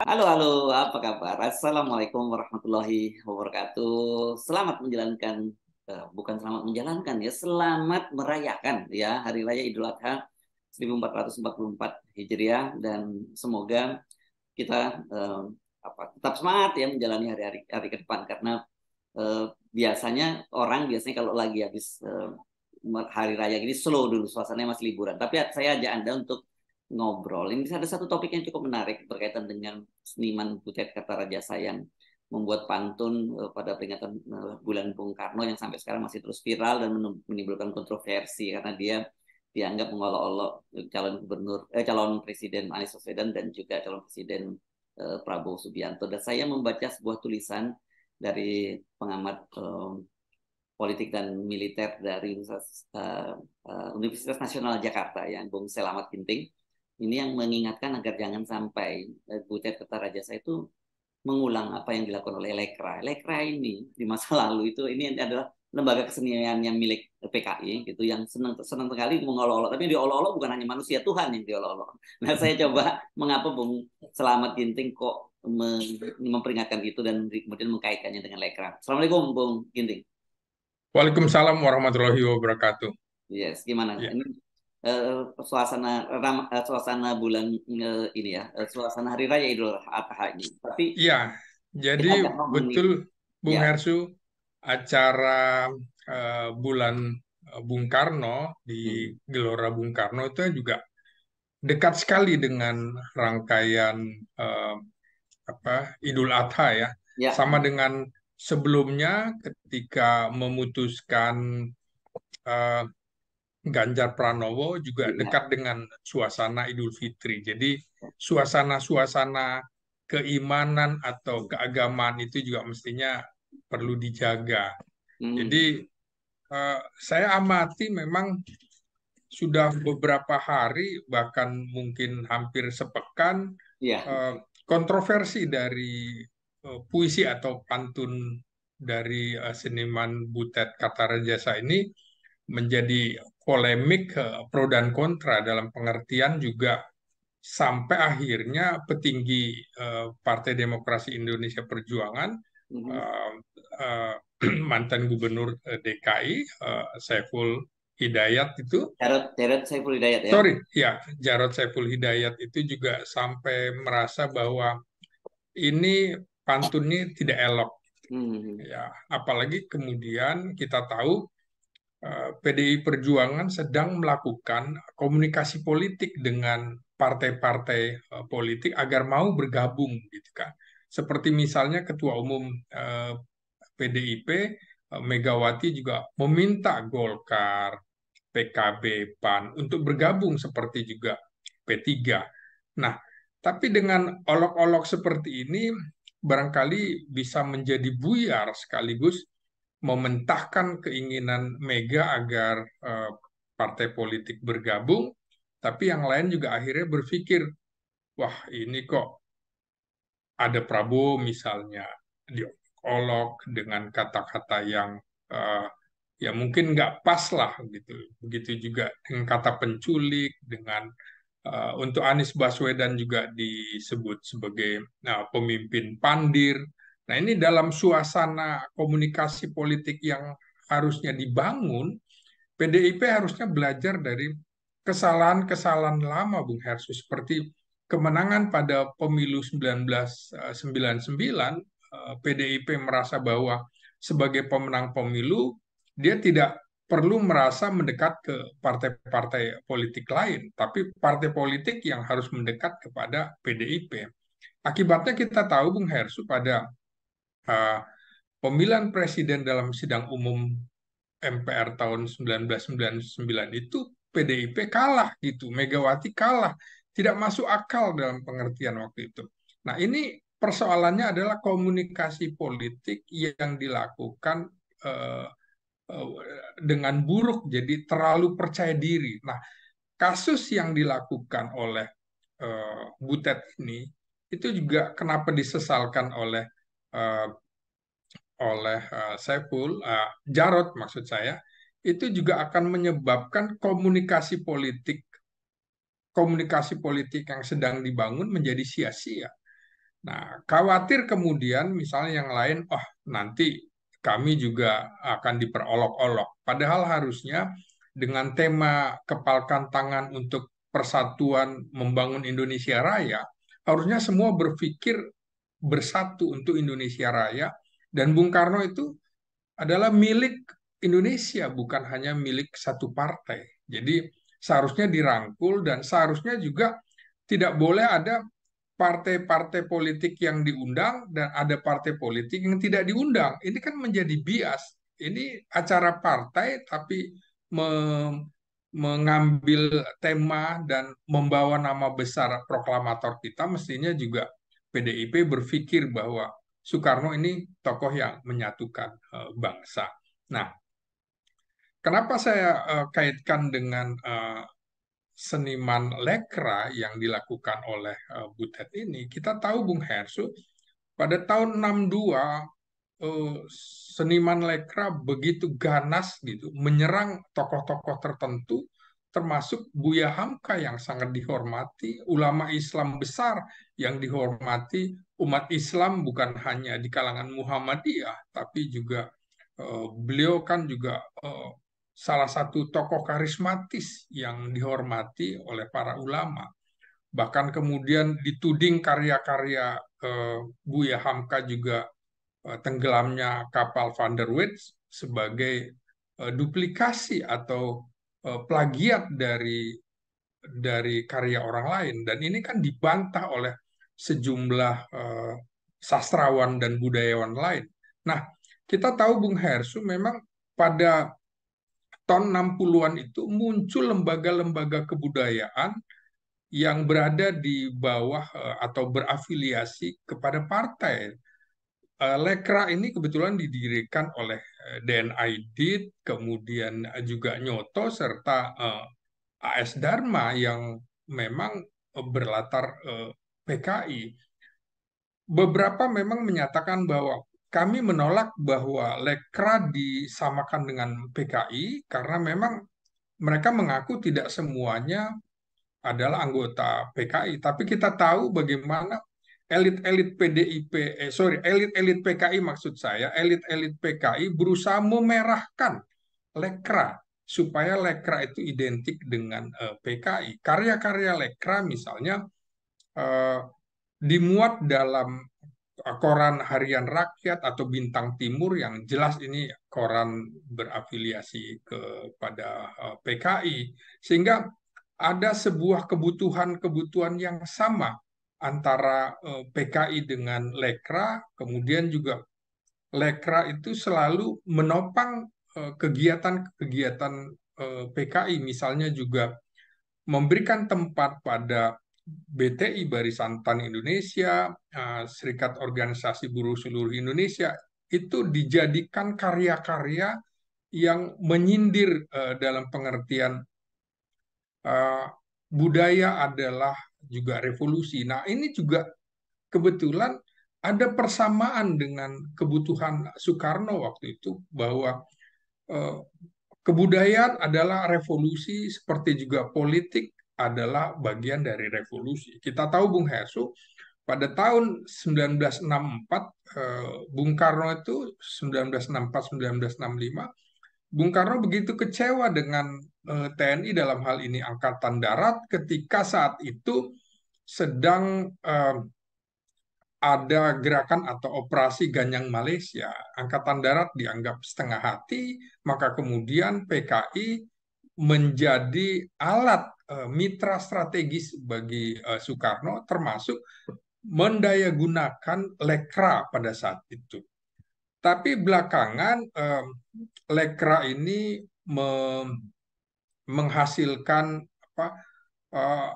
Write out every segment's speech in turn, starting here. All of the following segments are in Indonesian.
Halo, halo, apa kabar? Assalamualaikum warahmatullahi wabarakatuh. Selamat menjalankan, bukan selamat menjalankan ya, selamat merayakan ya Hari Raya Idul Adha 1444 Hijriah dan semoga kita tetap semangat ya menjalani hari-hari hari ke depan karena biasanya kalau lagi habis hari raya gini slow dulu suasananya masih liburan. Tapi saya ajak Anda untuk ngobrol. Ini ada satu topik yang cukup menarik berkaitan dengan seniman Butet Kartarajasa yang membuat pantun pada peringatan bulan Bung Karno yang sampai sekarang masih terus viral dan menimbulkan kontroversi karena dia dianggap mengolok-olok calon presiden Anies Baswedan dan juga calon presiden Prabowo Subianto. Dan saya membaca sebuah tulisan dari pengamat politik dan militer dari Universitas Nasional Jakarta yang Bung Selamat Ginting ini yang mengingatkan agar jangan sampai Butet Kertarajasa itu mengulang apa yang dilakukan oleh Lekra. Lekra ini di masa lalu ini adalah lembaga kesenian yang milik PKI gitu yang senang senang sekali mengolok-olok, tapi diolok-olok bukan hanya manusia, Tuhan yang diolok-olok. Nah, saya coba mengapa Bung Selamat Ginting kok memperingatkan itu dan kemudian mengkaitkannya dengan Lekra. Assalamualaikum Bung Ginting. Waalaikumsalam warahmatullahi wabarakatuh. Yes, gimana? Ya, Ini suasana bulan ini ya, suasana Hari Raya Idul Adha ini. Tapi ya, kita jadi agak ngomongin, betul Bung ya, Hersu, acara bulan Bung Karno di hmm, Gelora Bung Karno itu juga dekat sekali dengan rangkaian eh, Idul Adha ya. ya, Sama dengan sebelumnya ketika memutuskan eh, Ganjar Pranowo juga ya, dekat dengan suasana Idul Fitri. Jadi suasana-suasana keimanan atau keagamaan itu juga mestinya perlu dijaga. Jadi hmm, saya amati memang sudah beberapa hari, bahkan mungkin hampir sepekan, ya, eh, kontroversi dari puisi atau pantun dari seniman Butet Katarajasa ini menjadi polemik, pro dan kontra, dalam pengertian juga sampai akhirnya petinggi Partai Demokrasi Indonesia Perjuangan, hmm. eh, eh, mantan Gubernur DKI Saiful Hidayat itu, Jarod Saiful Hidayat ya. sorry ya, Jarod Saiful Hidayat itu juga sampai merasa bahwa ini pantunnya tidak elok. Hmm, Ya, apalagi kemudian kita tahu PDI Perjuangan sedang melakukan komunikasi politik dengan partai-partai politik agar mau bergabung gitu kan. Seperti misalnya Ketua Umum PDIP Megawati juga meminta Golkar, PKB, PAN untuk bergabung seperti juga P3. Nah, tapi dengan olok-olok seperti ini barangkali bisa menjadi buyar sekaligus mementahkan keinginan Mega agar partai politik bergabung, tapi yang lain juga akhirnya berpikir, wah ini kok ada Prabowo misalnya diolok dengan kata-kata yang eh, ya mungkin nggak pas lah gitu. Begitu juga dengan kata penculik, dengan untuk Anies Baswedan juga disebut sebagai pemimpin pandir. Nah, ini dalam suasana komunikasi politik yang harusnya dibangun, PDIP harusnya belajar dari kesalahan-kesalahan lama, Bung Hersu, seperti kemenangan pada pemilu 1999, PDIP merasa bahwa sebagai pemenang pemilu, dia tidak perlu merasa mendekat ke partai-partai politik lain, tapi partai politik yang harus mendekat kepada PDIP. Akibatnya kita tahu, Bung Hersu, pada uh, pemilihan presiden dalam sidang umum MPR tahun 1999 itu PDIP kalah gitu, Megawati kalah, tidak masuk akal dalam pengertian waktu itu. Nah, ini persoalannya adalah komunikasi politik yang dilakukan eh, eh, dengan buruk, jadi terlalu percaya diri. Nah, kasus yang dilakukan oleh Butet ini itu juga kenapa disesalkan eh, Saiful, Jarod maksud saya, itu juga akan menyebabkan komunikasi politik yang sedang dibangun menjadi sia-sia. Nah, khawatir kemudian misalnya yang lain, oh nanti kami juga akan diperolok-olok. Padahal harusnya dengan tema kepalkan tangan untuk persatuan membangun Indonesia Raya, harusnya semua berpikir bersatu untuk Indonesia Raya. Dan Bung Karno itu adalah milik Indonesia, bukan hanya milik satu partai. Jadi seharusnya dirangkul dan seharusnya juga tidak boleh ada partai-partai politik yang diundang dan ada partai politik yang tidak diundang. Ini kan menjadi bias. Ini acara partai tapi mengambil tema dan membawa nama besar proklamator kita, mestinya juga PDIP berpikir bahwa Soekarno ini tokoh yang menyatukan bangsa. Nah, kenapa saya kaitkan dengan seniman lekra yang dilakukan oleh Butet ini? Kita tahu Bung Hersu, pada tahun 62 seniman lekra begitu ganas gitu menyerang tokoh-tokoh tertentu, termasuk Buya Hamka yang sangat dihormati, ulama Islam besar yang dihormati, umat Islam bukan hanya di kalangan Muhammadiyah tapi juga beliau kan juga salah satu tokoh karismatis yang dihormati oleh para ulama. Bahkan kemudian dituding karya-karya Buya Hamka juga tenggelamnya kapal Van der Weydt sebagai duplikasi atau plagiat dari karya orang lain, dan ini kan dibantah oleh sejumlah sastrawan dan budayawan lain. Nah, kita tahu Bung Hersu memang pada tahun 60-an itu muncul lembaga-lembaga kebudayaan yang berada di bawah atau berafiliasi kepada partai. Lekra ini kebetulan didirikan oleh DN Aidit, kemudian juga Nyoto, serta AS Dharma yang memang berlatar PKI. Beberapa memang menyatakan bahwa kami menolak bahwa Lekra disamakan dengan PKI karena memang mereka mengaku tidak semuanya adalah anggota PKI. Tapi kita tahu bagaimana elit-elit PDIP, elit-elit PKI maksud saya, elit-elit PKI berusaha memerahkan Lekra supaya Lekra itu identik dengan PKI. Karya-karya Lekra misalnya eh, dimuat dalam koran Harian Rakyat atau Bintang Timur yang jelas ini koran berafiliasi kepada PKI, sehingga ada sebuah kebutuhan-kebutuhan yang sama antara PKI dengan Lekra. Kemudian juga Lekra itu selalu menopang kegiatan-kegiatan PKI, misalnya juga memberikan tempat pada BTI, Barisan Tani Indonesia, Serikat Organisasi Buruh Seluruh Indonesia, itu dijadikan karya-karya yang menyindir dalam pengertian budaya adalah juga revolusi. Nah, ini juga kebetulan ada persamaan dengan kebutuhan Soekarno waktu itu, bahwa eh, kebudayaan adalah revolusi, seperti juga politik adalah bagian dari revolusi. Kita tahu Bung Hesu, pada tahun 1964, Bung Karno itu 1964-1965, Bung Karno begitu kecewa dengan TNI, dalam hal ini Angkatan Darat, ketika saat itu sedang ada gerakan atau operasi Ganyang Malaysia. Angkatan Darat dianggap setengah hati, maka kemudian PKI menjadi alat mitra strategis bagi Soekarno, termasuk mendayagunakan Lekra pada saat itu. Tapi belakangan Lekra ini menghasilkan apa, eh,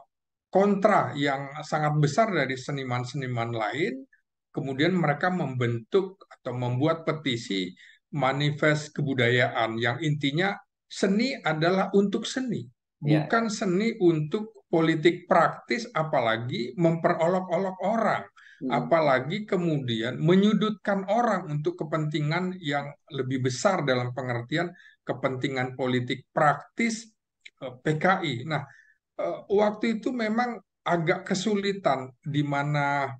kontra yang sangat besar dari seniman-seniman lain. Kemudian mereka membentuk atau membuat petisi manifest kebudayaan yang intinya seni adalah untuk seni, Ya, bukan seni untuk politik praktis, apalagi memperolok-olok orang, hmm. apalagi kemudian menyudutkan orang untuk kepentingan yang lebih besar dalam pengertian kepentingan politik praktis PKI. Nah, waktu itu memang agak kesulitan di mana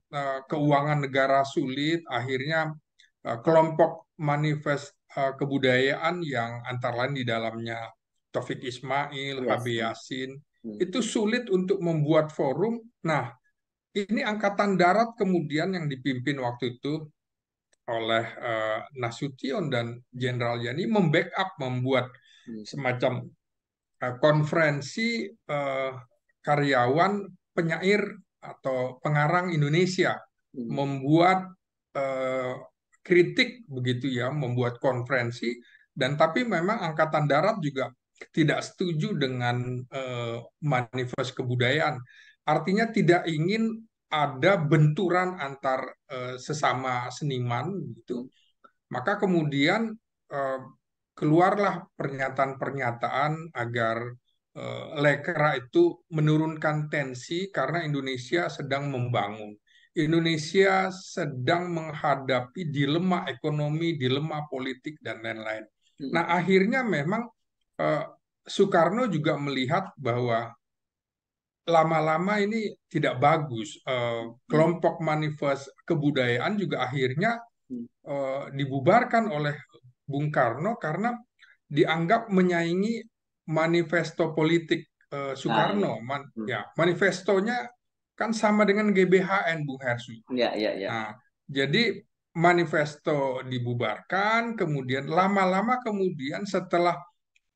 keuangan negara sulit, akhirnya kelompok manifest kebudayaan yang antara lain di dalamnya Taufik Ismail, Yes. HB Yasin, itu sulit untuk membuat forum. Nah, ini Angkatan Darat kemudian yang dipimpin waktu itu oleh Nasution dan Jenderal Yani membackup, membuat semacam konferensi karyawan penyair atau pengarang Indonesia, membuat eh, kritik begitu ya, membuat konferensi. Dan tapi memang Angkatan Darat juga tidak setuju dengan manifest kebudayaan. Artinya tidak ingin ada benturan antar sesama seniman gitu. Maka kemudian eh, keluarlah pernyataan-pernyataan agar Lekra itu menurunkan tensi karena Indonesia sedang membangun. Indonesia sedang menghadapi dilema ekonomi, dilema politik, dan lain-lain. Nah, akhirnya memang eh, Soekarno juga melihat bahwa lama-lama ini tidak bagus. Kelompok manifest kebudayaan juga akhirnya dibubarkan oleh Bung Karno karena dianggap menyaingi manifesto politik Soekarno. Ya, manifestonya kan sama dengan GBHN, Bung Hersu. Ya, ya, ya. Nah, jadi manifesto dibubarkan, kemudian lama-lama kemudian setelah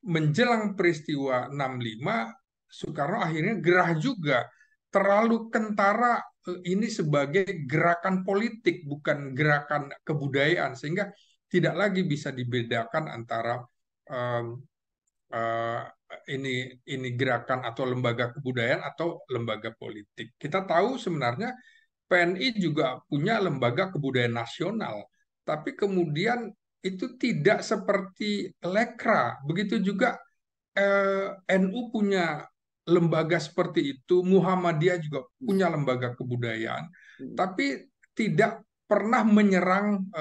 menjelang peristiwa 65, Soekarno akhirnya gerah juga. Terlalu kentara ini sebagai gerakan politik, bukan gerakan kebudayaan, sehingga tidak lagi bisa dibedakan antara um, uh, ini gerakan atau lembaga kebudayaan atau lembaga politik. Kita tahu sebenarnya PNI juga punya lembaga kebudayaan nasional, tapi kemudian itu tidak seperti Lekra. Begitu juga NU punya lembaga seperti itu, Muhammadiyah juga punya lembaga kebudayaan, tapi tidak pernah menyerang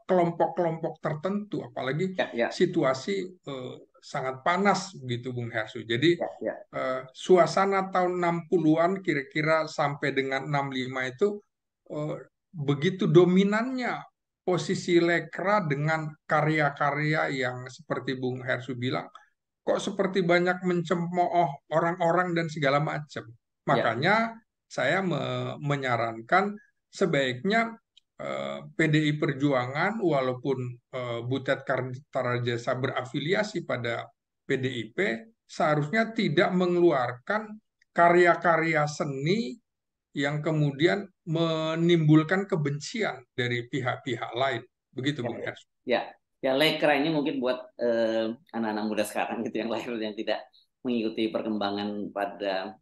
kelompok-kelompok tertentu, apalagi Ya, ya. situasi sangat panas begitu, Bung Hersu. Jadi Ya, ya. suasana tahun 60-an kira-kira sampai dengan 65 itu begitu dominannya posisi Lekra dengan karya-karya yang seperti Bung Hersu bilang, kok seperti banyak mencemooh orang-orang dan segala macam. Ya. Makanya saya menyarankan sebaiknya PDI Perjuangan walaupun Butet Kartarajasa berafiliasi pada PDIP seharusnya tidak mengeluarkan karya-karya seni yang kemudian menimbulkan kebencian dari pihak-pihak lain. Begitu, Ya, Bung ya. Hers. Ya, ya, Lekra ini mungkin buat anak-anak muda sekarang gitu yang lahir yang tidak mengikuti perkembangan pada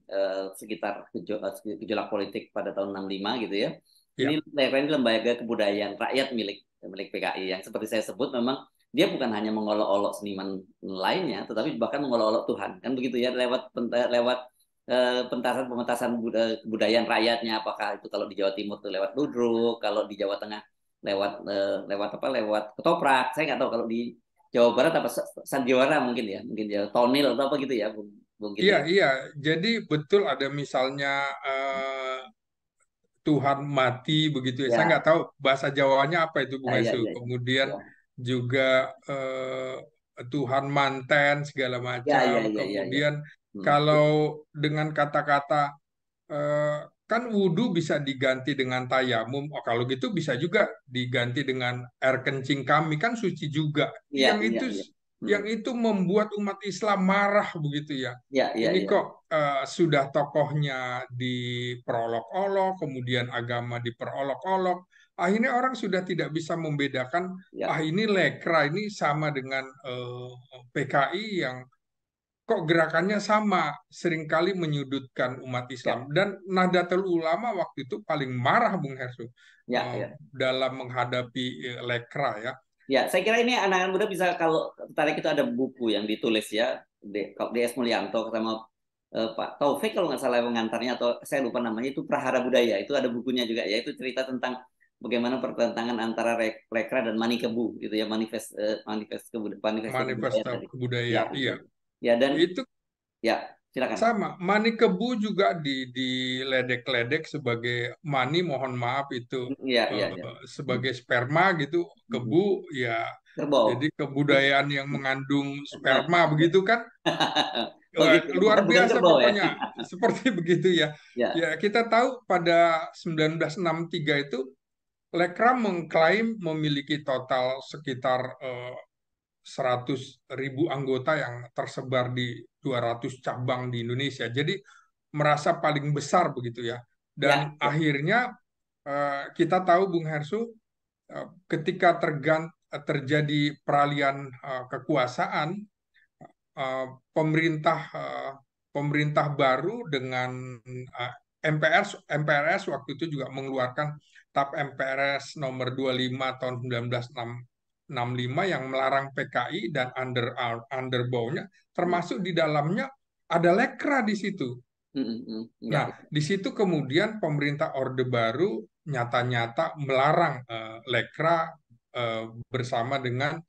sekitar gejolak politik pada tahun 65 gitu ya. Ya, Ini Lekra ini lembaga kebudayaan rakyat milik milik PKI yang seperti saya sebut memang dia bukan hanya mengolok-olok seniman lainnya, tetapi bahkan mengolok-olok Tuhan kan begitu ya lewat pementasan kebudayaan rakyatnya, apakah itu kalau di Jawa Timur itu lewat ludruk, kalau di Jawa Tengah lewat ketoprak. Saya nggak tahu kalau di Jawa Barat apa sandiwara mungkin ya, mungkin ya tonil atau apa gitu ya, mungkin iya, ya. iya. Jadi betul ada misalnya Tuhan mati begitu ya. Saya Ya, nggak tahu bahasa Jawanya apa itu, Bung ya, ya, Hesu. ya, Kemudian ya, juga Tuhan manten segala ya, macam. ya, ya, ya, ya. Kemudian Hmm. kalau dengan kata-kata kan wudhu bisa diganti dengan tayamum. Oh, kalau gitu bisa juga diganti dengan air kencing kami kan suci juga. Iya, Yang iya, itu iya. yang itu membuat umat Islam marah begitu ya. Iya, iya, Ini iya. kok sudah tokohnya diperolok-olok, kemudian agama diperolok-olok. Akhirnya orang sudah tidak bisa membedakan, Ya, ini Lekra ini sama dengan PKI yang kok gerakannya sama, seringkali menyudutkan umat ya, Islam. Dan Nahdlatul Ulama waktu itu paling marah, Bung Hersu, ya, ya. dalam menghadapi Lekra ya. Ya, saya kira ini anak-anak muda bisa kalau tertarik itu ada buku yang ditulis ya DS Mulyanto sama Pak Taufik kalau nggak salah pengantarnya atau saya lupa namanya itu Prahara Budaya itu ada bukunya juga ya itu cerita tentang bagaimana pertentangan antara Rekra dan Manikebu gitu ya manifesto kebudayaan Manifesto tadi ya kebudayaan, iya. itu ya dan Itu ya Silakan. Sama, mani kebu juga diledek-ledek sebagai mani, mohon maaf itu Iya, iya, iya. sebagai sperma gitu, Mhm. kebu ya. Jadi Kerbau. kebudayaan yang mengandung sperma begitu kan. Oh Wah, gitu, luar bukan biasa kerbau ya. pokoknya seperti begitu ya. Ya. Ya, kita tahu pada 1963 itu Lekra mengklaim memiliki total sekitar 100.000 anggota yang tersebar di 200 cabang di Indonesia. Jadi merasa paling besar begitu ya. Dan Ya, ya. akhirnya kita tahu Bung Hersu, ketika terjadi peralihan kekuasaan, eh, pemerintah eh, pemerintah baru dengan MPRS waktu itu juga mengeluarkan TAP MPRS nomor 25 tahun 1965 yang melarang PKI dan underbownya, Hmm. termasuk di dalamnya ada Lekra di situ. Ya, Nah, di situ kemudian pemerintah Orde Baru nyata-nyata melarang Lekra bersama dengan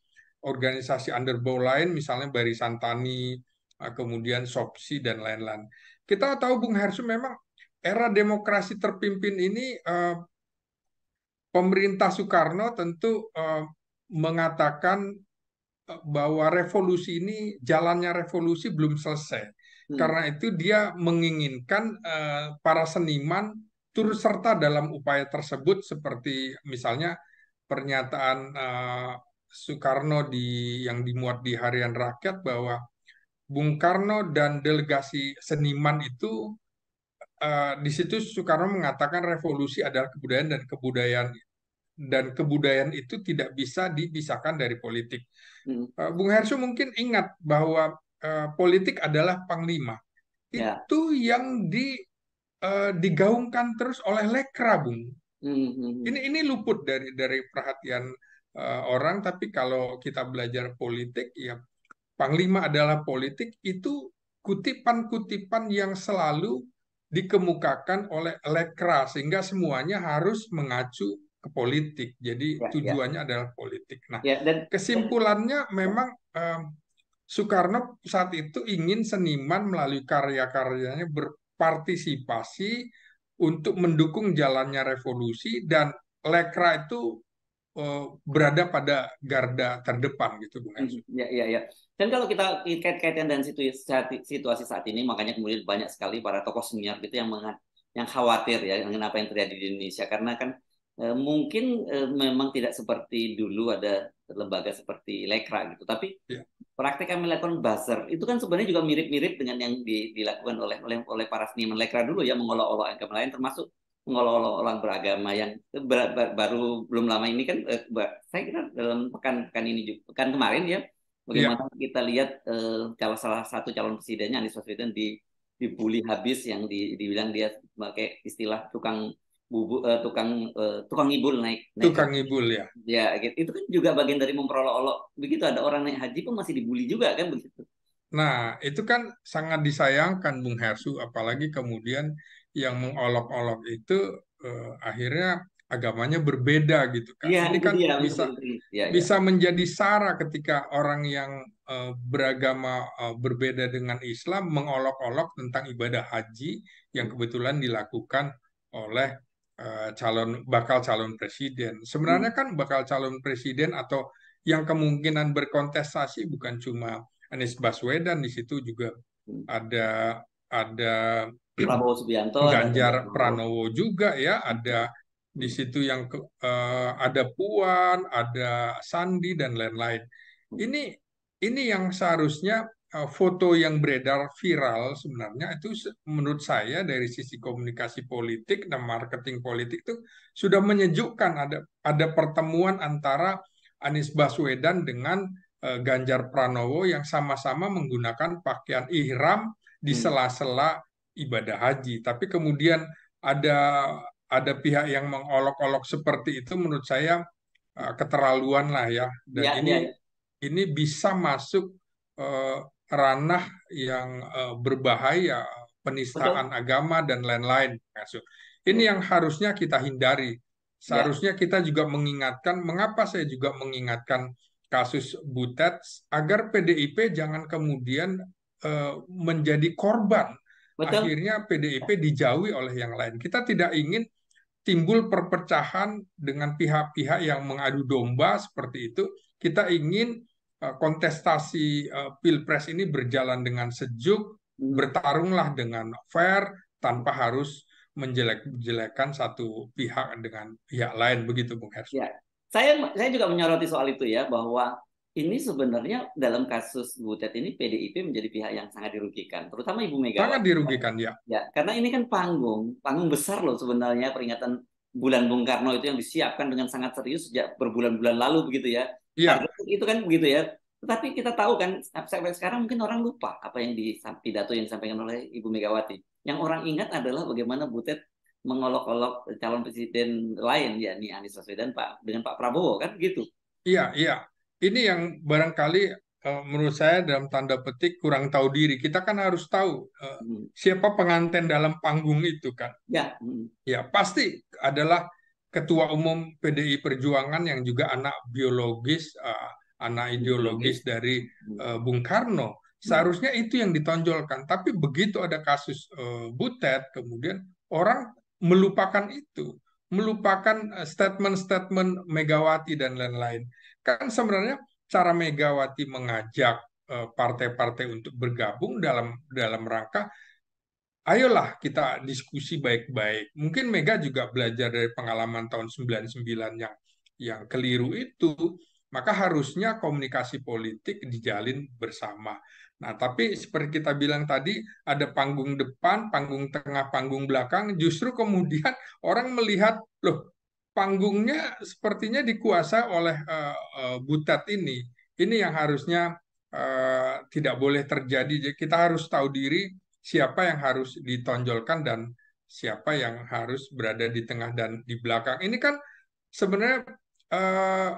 organisasi underbow lain, misalnya Barisan Tani, kemudian Sopsi, dan lain-lain. Kita tahu Bung Hersu memang era demokrasi terpimpin ini, pemerintah Soekarno tentu mengatakan bahwa revolusi ini, jalannya revolusi belum selesai. Hmm. Karena itu dia menginginkan para seniman turut serta dalam upaya tersebut, seperti misalnya pernyataan Soekarno yang dimuat di Harian Rakyat bahwa Bung Karno dan delegasi seniman itu, di situ Soekarno mengatakan revolusi adalah kebudayaan itu tidak bisa dipisahkan dari politik. Hmm. Bung Hersu mungkin ingat bahwa politik adalah panglima. Ya. Itu yang digaungkan terus oleh Lekra, Bung. Hmm. Hmm. Ini luput dari perhatian orang, tapi kalau kita belajar politik, ya panglima adalah politik, itu kutipan-kutipan yang selalu dikemukakan oleh Lekra, sehingga semuanya harus mengacu ke politik. Jadi Ya, ya. tujuannya adalah politik. Nah, Ya, dan kesimpulannya ya. memang Soekarno saat itu ingin seniman melalui karya-karyanya berpartisipasi untuk mendukung jalannya revolusi, dan Lekra itu berada pada garda terdepan gitu, Bung Erso. Ya, ya, ya. Dan kalau kita kait-kaitkan dengan situasi saat ini, makanya kemudian banyak sekali para tokoh senior gitu yang khawatir ya dengan apa yang terjadi di Indonesia, karena kan mungkin memang tidak seperti dulu ada lembaga seperti Lekra gitu, tapi Ya, praktek yang melakukan buzzer itu kan sebenarnya juga mirip-mirip dengan yang dilakukan oleh para seniman Lekra dulu ya, mengolok-olok agama lain, termasuk mengolok-olok orang beragama yang baru belum lama ini kan, saya kira dalam pekan ini juga, pekan kemarin ya, ya, bagaimana kita lihat kalau salah satu calon presidennya Anies Baswedan dibully habis, yang dibilang dia pakai istilah tukang ngibul naik naik tukang ngibul ya. ya gitu. Itu kan juga bagian dari memperolok-olok. Begitu ada orang naik haji pun masih dibully juga kan begitu. Nah, itu kan sangat disayangkan, Bung Hersu, apalagi kemudian yang mengolok-olok itu akhirnya agamanya berbeda gitu kan. Iya, Ini itu kan dia bisa seperti ya, ya. bisa menjadi sara ketika orang yang beragama berbeda dengan Islam mengolok-olok tentang ibadah haji yang kebetulan dilakukan oleh bakal calon presiden. Hmm. Sebenarnya kan bakal calon presiden atau yang kemungkinan berkontestasi bukan cuma Anies Baswedan, di situ juga Hmm. ada Prabowo Subianto, ada Ganjar Ganjar Pranowo. Pranowo juga ya, ada di Hmm. situ yang ada Puan, ada Sandi, dan lain-lain. Hmm. Ini ini yang seharusnya foto yang beredar viral sebenarnya itu, menurut saya dari sisi komunikasi politik dan marketing politik itu sudah menyejukkan, ada pertemuan antara Anies Baswedan dengan Ganjar Pranowo yang sama-sama menggunakan pakaian ihram di Hmm. sela-sela ibadah haji. Tapi kemudian ada ada pihak yang mengolok-olok seperti itu, menurut saya keterlaluan lah ya. Dan Ya, ya, ya. ini bisa masuk eh, ranah yang berbahaya, Betul. penistaan agama dan lain-lain. Masuk. Ini Ya, yang harusnya kita hindari. ya. Seharusnya kita juga mengingatkan, mengapa saya juga mengingatkan kasus Butet, agar PDIP jangan kemudian menjadi korban. Betul. Akhirnya PDIP dijauhi oleh yang lain. Kita tidak ingin timbul perpecahan dengan pihak-pihak yang mengadu domba seperti itu. Kita ingin kontestasi Pilpres ini berjalan dengan sejuk, Hmm. bertarunglah dengan fair, tanpa harus menjelek-jelekan satu pihak dengan pihak lain. Begitu, Bung Hersu. Ya, saya juga menyoroti soal itu ya, bahwa ini sebenarnya dalam kasus Butet ini PDIP menjadi pihak yang sangat dirugikan, terutama Ibu Sangat Megawati. dirugikan, ya. Ya, karena ini kan panggung besar loh sebenarnya, peringatan Bulan Bung Karno itu yang disiapkan dengan sangat serius sejak berbulan-bulan lalu begitu ya. Iya, Target itu kan begitu ya. Tetapi kita tahu kan sampai sekarang mungkin orang lupa apa yang di pidato yang disampaikan oleh Ibu Megawati. Yang orang ingat adalah bagaimana Butet mengolok-olok calon presiden lain, yakni Anies Baswedan dengan Pak Prabowo kan gitu. iya, iya. Ini yang barangkali menurut saya dalam tanda petik kurang tahu diri. Kita kan harus tahu Hmm. siapa pengantin dalam panggung itu kan. Ya, hmm. Ya, pasti adalah Ketua Umum PDI Perjuangan yang juga anak biologis, anak Ideologis. ideologis dari Hmm. Bung Karno. Hmm. Seharusnya itu yang ditonjolkan. Tapi begitu ada kasus Butet, kemudian orang melupakan itu, melupakan statement-statement Megawati dan lain-lain. Kan sebenarnya cara Megawati mengajak partai-partai untuk bergabung dalam rangka ayolah kita diskusi baik-baik. Mungkin Mega juga belajar dari pengalaman tahun 99 yang keliru itu, maka harusnya komunikasi politik dijalin bersama. Nah, tapi seperti kita bilang tadi, ada panggung depan, panggung tengah, panggung belakang, justru kemudian orang melihat, loh, panggungnya sepertinya dikuasai oleh Butet ini. Ini yang harusnya tidak boleh terjadi. Jadi kita harus tahu diri siapa yang harus ditonjolkan dan siapa yang harus berada di tengah dan di belakang. Ini kan sebenarnya eh,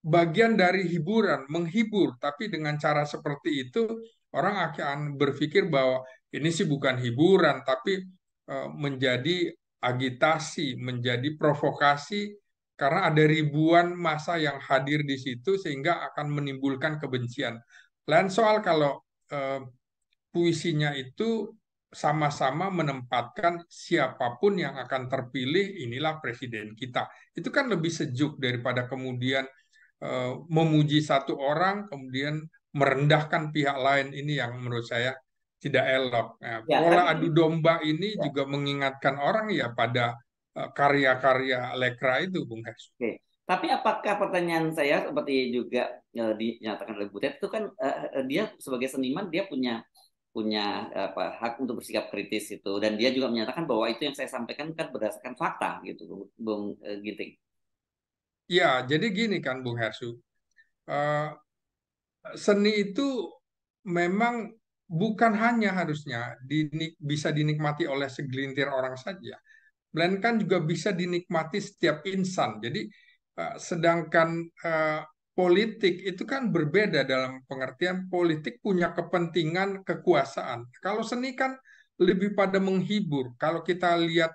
bagian dari hiburan, menghibur, tapi dengan cara seperti itu orang akan berpikir bahwa ini sih bukan hiburan, tapi menjadi agitasi, menjadi provokasi karena ada ribuan massa yang hadir di situ sehingga akan menimbulkan kebencian. Lain soal kalau eh, puisinya itu sama-sama menempatkan siapapun yang akan terpilih inilah presiden kita. Itu kan lebih sejuk daripada kemudian memuji satu orang kemudian merendahkan pihak lain. Ini yang menurut saya tidak elok. Nah, Ya, pola adu tapi domba ini ya, juga mengingatkan orang ya pada karya-karya Lekra itu, Bung Hes. oke. Tapi apakah pertanyaan saya seperti juga dinyatakan oleh Butet itu kan dia sebagai seniman dia punya punya apa hak untuk bersikap kritis itu, dan dia juga menyatakan bahwa itu yang saya sampaikan kan berdasarkan fakta gitu, Bung Ginting. Ya, jadi gini kan, Bung Hersu. Eh, Seni itu memang bukan hanya harusnya bisa dinikmati oleh segelintir orang saja, melainkan juga bisa dinikmati setiap insan. Jadi, sedangkan politik itu kan berbeda dalam pengertian politik punya kepentingan kekuasaan. Kalau seni kan lebih pada menghibur. Kalau kita lihat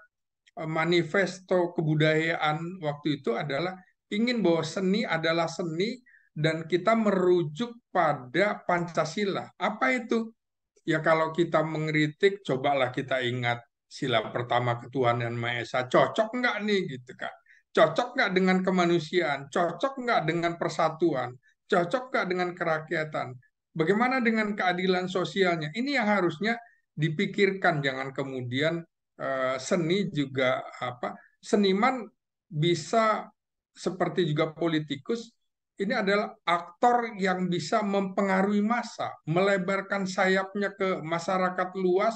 manifesto kebudayaan waktu itu adalah ingin bahwa seni adalah seni dan kita merujuk pada Pancasila. Apa itu? Ya kalau kita mengkritik, cobalah kita ingat sila pertama ketuhanan Maha Esa. Cocok nggak nih gitu kan? Cocok nggak dengan kemanusiaan? Cocok nggak dengan persatuan? Cocok nggak dengan kerakyatan? Bagaimana dengan keadilan sosialnya? Ini yang harusnya dipikirkan. Jangan kemudian seni juga apa? Seniman bisa seperti juga politikus ini adalah aktor yang bisa mempengaruhi massa, melebarkan sayapnya ke masyarakat luas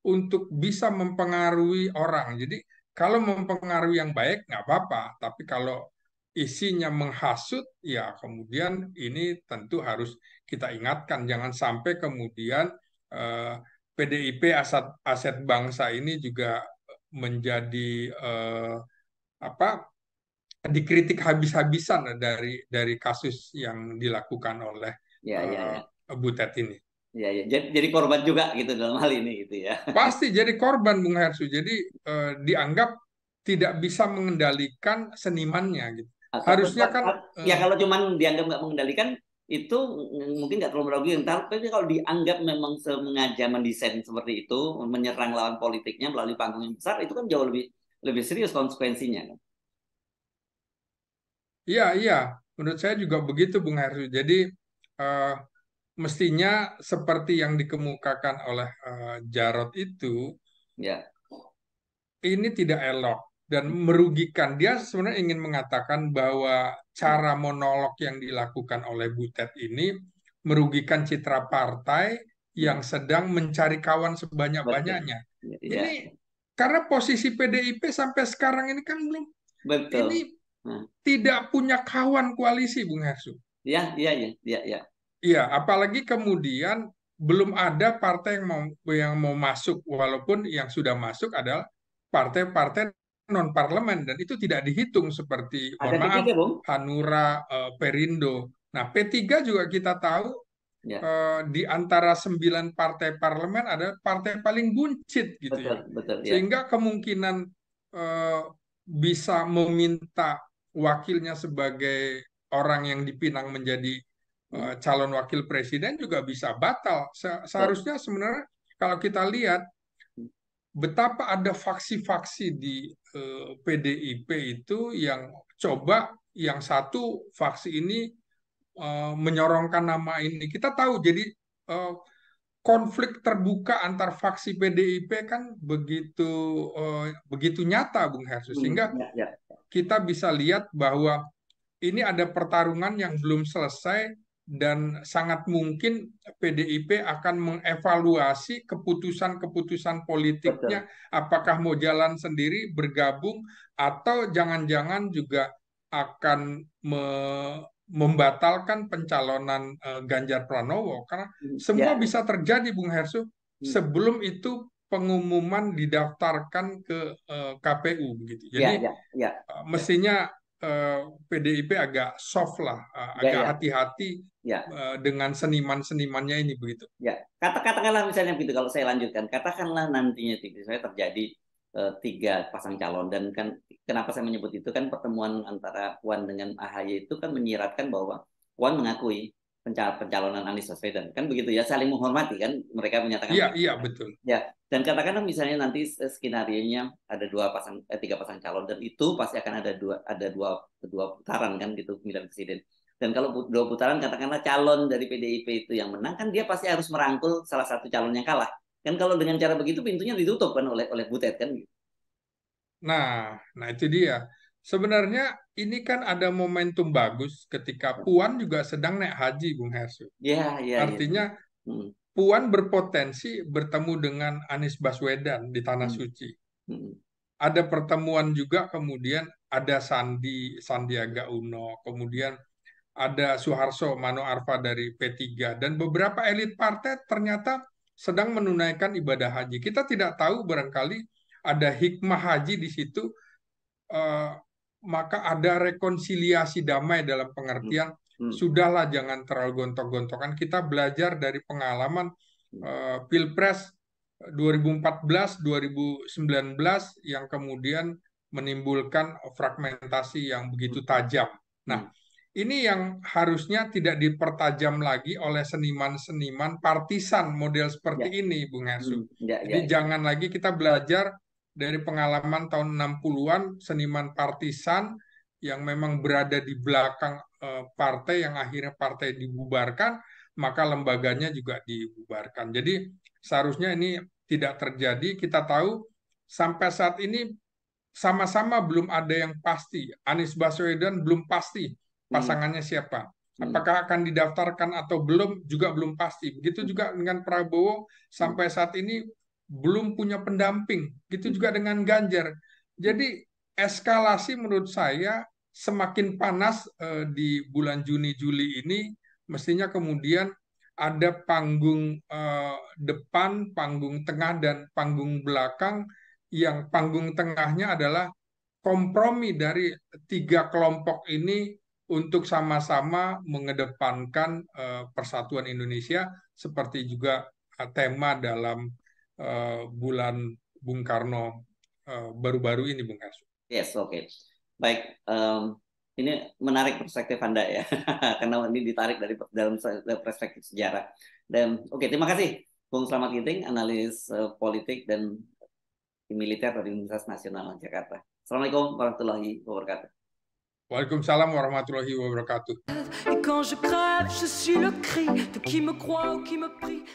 untuk bisa mempengaruhi orang. Jadi kalau mempengaruhi yang baik nggak apa-apa, tapi kalau isinya menghasut, ya kemudian ini tentu harus kita ingatkan, jangan sampai kemudian eh, PDIP aset aset bangsa ini juga menjadi apa dikritik habis-habisan dari kasus yang dilakukan oleh Ya, ya, uh, ya. Butet ini. Ya, ya. Jadi korban juga gitu dalam hal ini gitu ya. Pasti jadi korban, Bung Hersu. Jadi dianggap tidak bisa mengendalikan senimannya gitu. Atau Harusnya kan ya uh, kalau cuman dianggap nggak mengendalikan, itu mungkin nggak terlalu merugikan. Tapi kalau dianggap memang sengaja mendesain seperti itu, menyerang lawan politiknya melalui panggung yang besar, itu kan jauh lebih lebih serius konsekuensinya kan. Iya, iya. Menurut saya juga begitu, Bung Hersу. Jadi eh, mestinya seperti yang dikemukakan oleh Jarod itu, Ya. ini tidak elok dan merugikan. Dia sebenarnya ingin mengatakan bahwa Hmm. cara monolog yang dilakukan oleh Butet ini merugikan citra partai Hmm. yang sedang mencari kawan Betul. sebanyak-banyaknya. Ya, Ini karena posisi PDIP sampai sekarang ini kan belum, betul. ini Nah, tidak punya kawan koalisi, Bung Hersu. ya, ya, ya, ya, ya. Iya, apalagi kemudian belum ada partai yang mau masuk, walaupun yang sudah masuk adalah partai-partai non parlemen dan itu tidak dihitung seperti, Ada mohon maaf, P3, Bung? Hanura, Perindo. Nah, P3 juga kita tahu Ya, di antara 9 partai parlemen ada partai paling buncit gitu betul, ya. betul, ya. Sehingga kemungkinan eh, bisa meminta wakilnya sebagai orang yang dipinang menjadi Hmm. calon wakil presiden juga bisa batal. Betul. Seharusnya sebenarnya kalau kita lihat betapa ada faksi-faksi di PDIP itu yang coba yang satu faksi ini menyorongkan nama ini. Kita tahu jadi eh, konflik terbuka antar faksi PDIP kan begitu nyata, Bung Hersus, Hmm. sehingga Ya, ya. kita bisa lihat bahwa ini ada pertarungan yang belum selesai dan sangat mungkin PDIP akan mengevaluasi keputusan-keputusan Betul. politiknya, apakah mau jalan sendiri, bergabung, atau jangan-jangan juga akan membatalkan pencalonan Ganjar Pranowo. Karena Hmm. semua Ya. bisa terjadi, Bung Hersu, Hmm. sebelum itu pengumuman didaftarkan ke KPU begitu. Ya, Jadi ya, ya. Ya, mestinya PDIP agak soft lah, ya, agak ya. hati-hati Ya. dengan seniman-senimannya ini begitu. Ya, katakanlah misalnya begitu, kalau saya lanjutkan, katakanlah nantinya saya terjadi tiga pasang calon, dan kan kenapa saya menyebut itu kan pertemuan antara Puan dengan AHY itu kan menyiratkan bahwa Puan mengakui pencalonan Anies Baswedan, kan begitu ya, saling menghormati kan, mereka menyatakan Iya, begitu. iya betul. Ya, dan katakanlah misalnya nanti skenario-nya ada tiga pasang calon, dan itu pasti akan ada dua putaran kan gitu pemilihan presiden. Dan kalau dua putaran, katakanlah calon dari PDIP itu yang menang, kan dia pasti harus merangkul salah satu calon yang kalah. Kan kalau dengan cara begitu pintunya ditutup kan oleh Butet kan. Nah itu dia. Sebenarnya ini kan ada momentum bagus ketika Puan juga sedang naik haji, Bung Hersu. Ya, ya, ya. Artinya Hmm. Puan berpotensi bertemu dengan Anies Baswedan di Tanah Hmm. Suci. Hmm. Ada pertemuan juga, kemudian ada Sandiaga Uno, kemudian ada Suharso Mano Arfa dari P3 dan beberapa elit partai ternyata sedang menunaikan ibadah haji. Kita tidak tahu, barangkali ada hikmah haji di situ, eh, maka ada rekonsiliasi damai dalam Hmm. pengertian Hmm. sudahlah jangan terlalu gontok-gontokan. Kita belajar dari pengalaman Pilpres 2014, 2019 yang kemudian menimbulkan fragmentasi yang begitu Hmm. tajam. Nah, Hmm. ini yang harusnya tidak dipertajam lagi oleh seniman-seniman partisan model Ya. seperti ini, Bung Hersu. Hmm. Ya, Jadi ya, ya. jangan lagi kita belajar dari pengalaman tahun 60-an, seniman partisan yang memang berada di belakang partai yang akhirnya partai dibubarkan, maka lembaganya juga dibubarkan. Jadi seharusnya ini tidak terjadi. Kita tahu sampai saat ini sama-sama belum ada yang pasti. Anies Baswedan belum pasti Hmm. pasangannya siapa. Hmm. Apakah akan didaftarkan atau belum juga belum pasti. Begitu Hmm. juga dengan Prabowo, Hmm. sampai saat ini belum punya pendamping. Begitu Hmm. juga dengan Ganjar. Jadi eskalasi menurut saya semakin panas di bulan Juni Juli ini, mestinya kemudian ada panggung depan, panggung tengah, dan panggung belakang, yang panggung tengahnya adalah kompromi dari tiga kelompok ini untuk sama-sama mengedepankan persatuan Indonesia, seperti juga tema dalam bulan Bung Karno baru-baru ini, Bung Karno. Yes, oke. Baik. Ini menarik perspektif Anda ya, karena ini ditarik dari dalam perspektif sejarah. Dan oke, terima kasih Bung Slamet Ginting, analis politik dan militer dari Universitas Nasional Jakarta. Assalamualaikum warahmatullahi wabarakatuh. Waalaikumsalam warahmatullahi wabarakatuh. Et quand je crève, je suis le cri de qui me croit ou qui me prie.